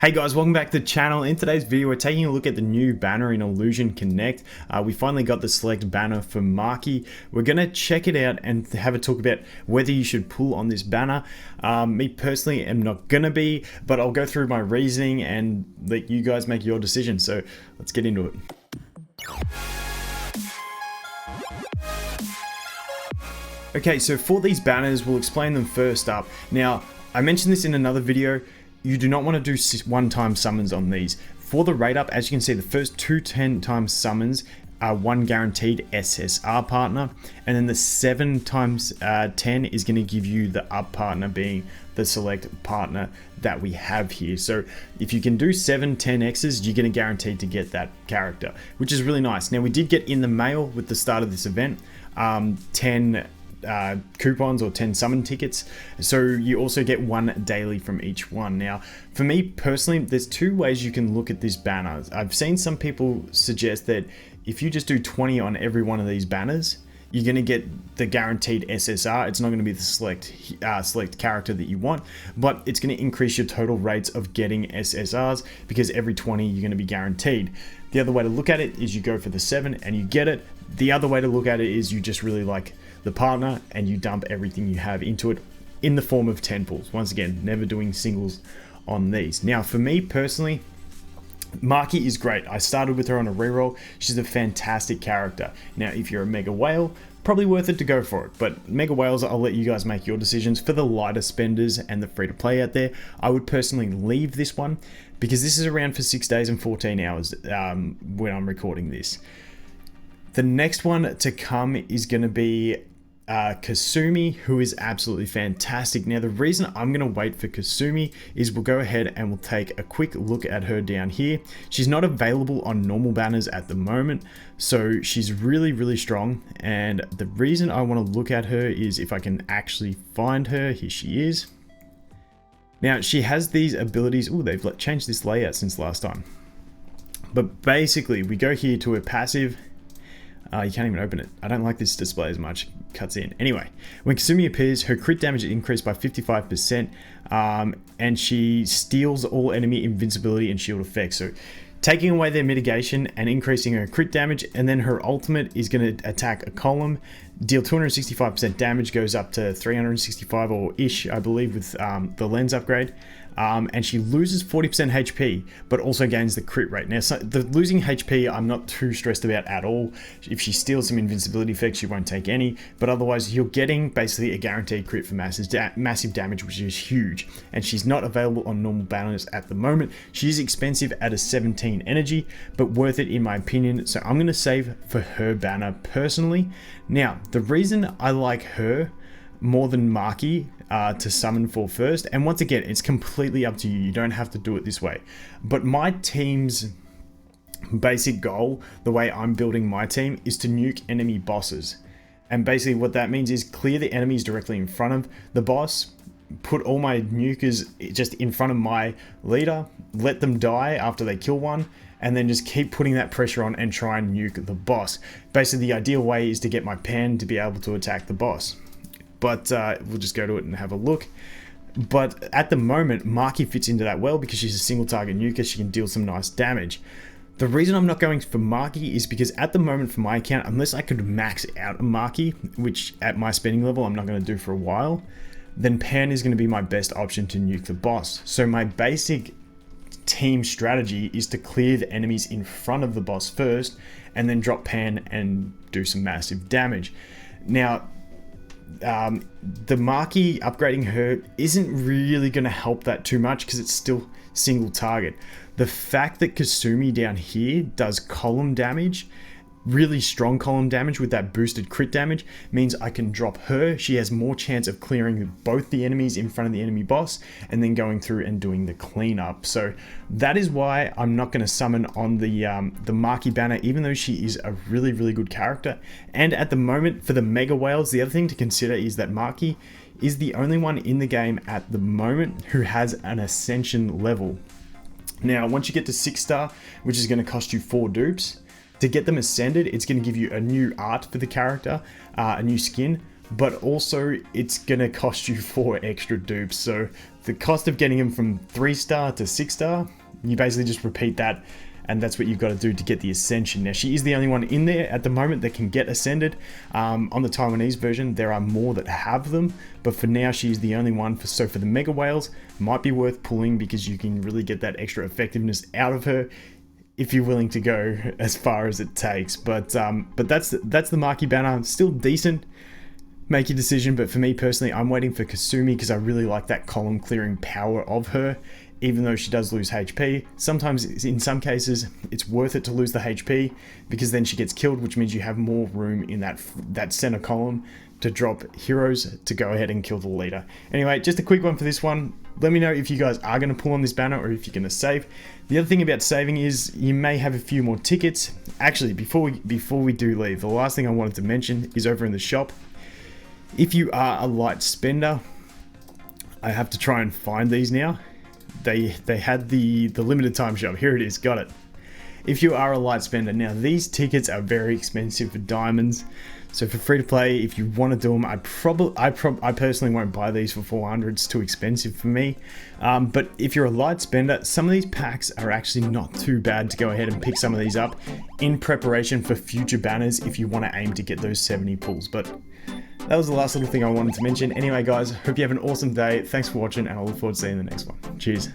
Hey guys, welcome back to the channel. In today's video, we're taking a look at the new banner in Illusion Connect. We finally got the select banner for Maki. We're going to check it out and have a talk about whether you should pull on this banner. Me personally am not going to be, but I'll go through my reasoning and let you guys make your decision. So let's get into it. Okay, so for these banners, we'll explain them first up. Now, I mentioned this in another video. You do not want to do one-time summons on these. For the rate up, as you can see, the first two 10-time summons are one guaranteed SSR partner, and then the 7 times 10 is going to give you the up partner being the select partner that we have here. So if you can do 7 10x's, you're going to guaranteed to get that character, which is really nice. Now we did get in the mail with the start of this event 10 coupons or 10 summon tickets, so you also get one daily from each one. Now for me personally, there's two ways you can look at this banner. I've seen some people suggest that if you just do 20 on every one of these banners, you're going to get the guaranteed SSR. It's not going to be the select character that you want, but it's going to increase your total rates of getting SSRs because every 20 you're going to be guaranteed. The other way to look at it is you go for the 7 and you get it. The other way to look at it is you just really like the partner and you dump everything you have into it in the form of 10 pulls. Once again, never doing singles on these. Now for me personally, Maki is great. I started with her on a reroll. She's a fantastic character. Now if you're a mega whale, probably worth it to go for it, but mega whales, I'll let you guys make your decisions. For the lighter spenders and the free to play out there, I would personally leave this one because this is around for 6 days and 14 hours when I'm recording this. The next one to come is going to be Kasumi, who is absolutely fantastic. Now the reason I'm going to wait for Kasumi is we'll go ahead and we'll take a quick look at her down here. She's not available on normal banners at the moment, so she's really strong, and the reason I want to look at her is if I can actually find her. Here she is. Now she has these abilities. Oh, they've changed this layout since last time, but basically we go here to her passive. You can't even open it. I don't like this display as much. It cuts in. Anyway, when Kasumi appears, her crit damage is increased by 55%, and she steals all enemy invincibility and shield effects. So taking away their mitigation and increasing her crit damage, and then her ultimate is going to attack a column, deal 265% damage, goes up to 365 or ish, I believe, with the lens upgrade. And she loses 40% HP, but also gains the crit rate. Now, so the losing HP, I'm not too stressed about at all. If she steals some invincibility effects, she won't take any, but otherwise you're getting basically a guaranteed crit for massive damage, which is huge. And she's not available on normal banners at the moment. She's expensive at a 17 energy, but worth it in my opinion. So I'm going to save for her banner personally. Now, the reason I like her more than Maki to summon for first, and once again, it's completely up to you. You don't have to do it this way, but my team's basic goal, the way I'm building my team, is to nuke enemy bosses. And basically what that means is clear the enemies directly in front of the boss, put all my nukers just in front of my leader, let them die after they kill one, and then just keep putting that pressure on and try and nuke the boss. Basically the ideal way is to get my pen to be able to attack the boss. But we'll just go to it and have a look. But at the moment, Maki fits into that well because she's a single target nuker. She can deal some nice damage. The reason I'm not going for Maki is because at the moment for my account, unless I could max out a Maki, which at my spending level I'm not going to do for a while, then Pan is going to be my best option to nuke the boss. So my basic team strategy is to clear the enemies in front of the boss first and then drop Pan and do some massive damage. Now, the Maki, upgrading her isn't really going to help that too much because it's still single target. The fact that Kasumi down here does column damage, really strong column damage with that boosted crit damage, means I can drop her. She has more chance of clearing both the enemies in front of the enemy boss and then going through and doing the cleanup. So that is why I'm not going to summon on the Maki banner, even though she is a really good character. And at the moment for the mega whales, the other thing to consider is that Maki is the only one in the game at the moment who has an ascension level. Now once you get to 6-star, which is going to cost you 4 dupes, to get them ascended, it's going to give you a new art for the character, a new skin, but also it's gonna cost you 4 extra dupes. So the cost of getting him from 3-star to 6-star, you basically just repeat that, and that's what you've got to do to get the ascension. Now, she is the only one in there at the moment that can get ascended. On the Taiwanese version, there are more that have them, but for now, she's the only one. So for the mega whales, might be worth pulling because you can really get that extra effectiveness out of her if you're willing to go as far as it takes. But that's the Maki banner. Still decent. Make your decision, but for me personally, I'm waiting for Kasumi because I really like that column clearing power of her, even though she does lose HP. Sometimes, in some cases, it's worth it to lose the HP because then she gets killed, which means you have more room in that center column to drop heroes to go ahead and kill the leader. Anyway, just a quick one for this one. Let me know if you guys are going to pull on this banner or if you're going to save. The other thing about saving is you may have a few more tickets. Actually, before we do leave, the last thing I wanted to mention is over in the shop. If you are a light spender, I have to try and find these now. They had the limited time shop. Here it is, got it. If you are a light spender, now these tickets are very expensive for diamonds. So for free to play, if you want to do them, I personally won't buy these for 400. It's too expensive for me. But if you're a light spender, some of these packs are actually not too bad to go ahead and pick some of these up in preparation for future banners if you want to aim to get those 70 pulls. But that was the last little thing I wanted to mention. Anyway, guys, hope you have an awesome day. Thanks for watching, and I look forward to seeing you in the next one. Cheers.